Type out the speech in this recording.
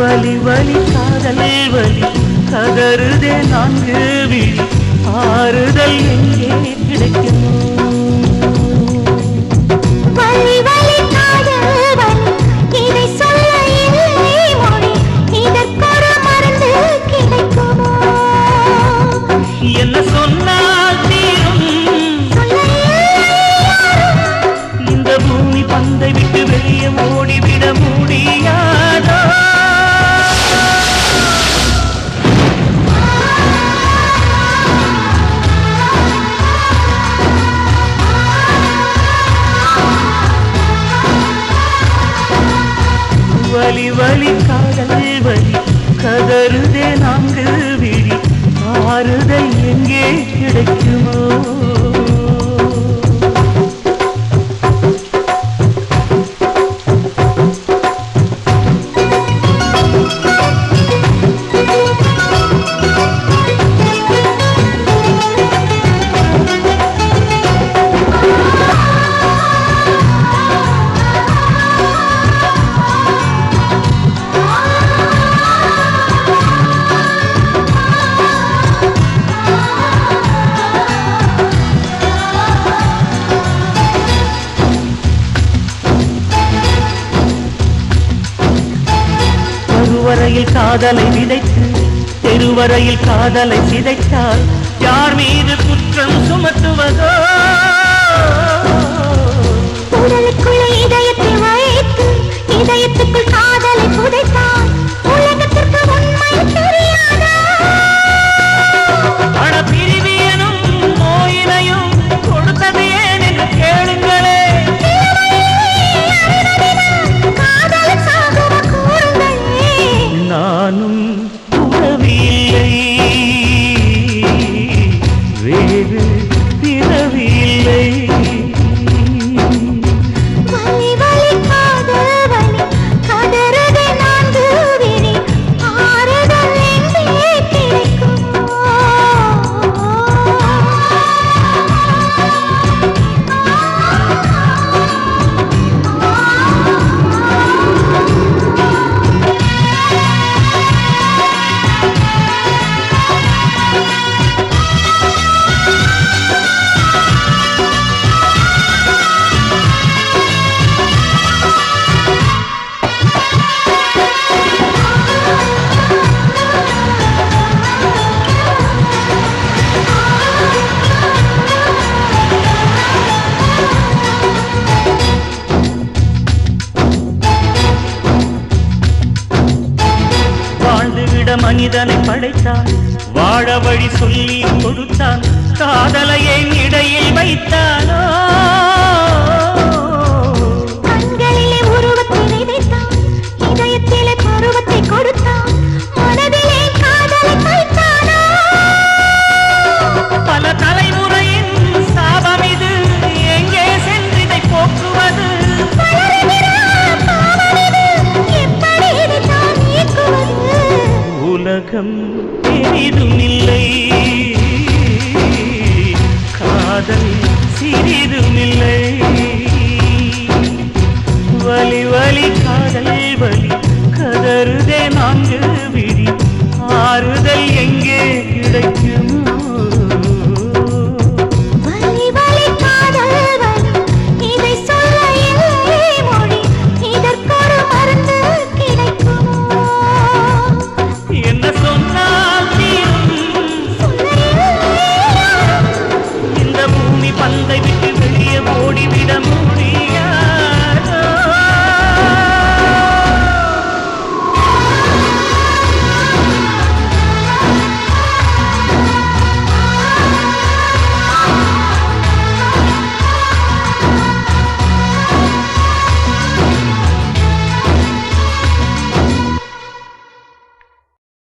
வலி வலி காதல் வலி கதறுதே நான்கு விழி ஆறுதல் எங்கே கிடைக்குமோ வலி வலி காதல் வலி இதை சொல்ல இல்லை மொழி இதற்கொரு மருந்து கிடைக்குமோ என்ன சொன்னால் தீரும் இந்த பூமி பந்தை விட்டு வெளியே ஓடிவிட முடியாதோ வலி வலி காதல் வலி கதறுதே நான்கு விழி ஆறுதல் எங்கே கிடைக்குமோ தெருவரையில் காதலை விதைத்து தெருவரையில் காதலை சிதைத்தால் யார் மீது குற்றம் சுமத்துவதோ உடலுக்குள்ள இதயத்தை வைத்து இதயத்துக்குள் காதலை புதைத்தால் உலகத்திற்கு உண்மை தெரியாதா பண பிரிவியனும் நோயினையும் கொடுத்தது ஏன் என்று கேளுங்களே காதல் சாகுவ கூறுங்களே நானும் உறவில்லை வேறு பிறவில்லை வலி வலி காதல் வலி கதறுதே நான்கு விழி ஆறுதல் எங்கே கிடைக்குமோ வாழ்ந்துவிட மனிதனை படைத்தான் வாழ வழி சொல்லி கொடுத்தான் காதலையை இடையில் வைத்தானோ கண்களிலே உருவத்தை விதைத்தான் இதயத்திலே பருவத்தை கொடுத்தான் மனதிலே காதலை தைத்தானோ பல தலைமுறையின் சாபம் இது எங்கே சென்றிதை போக்குவது எப்படி இதைத்தான் நீக்குவது உலகம் பெரிதும் இல்லை காதல் சிறிதும் இல்லை வலி வலி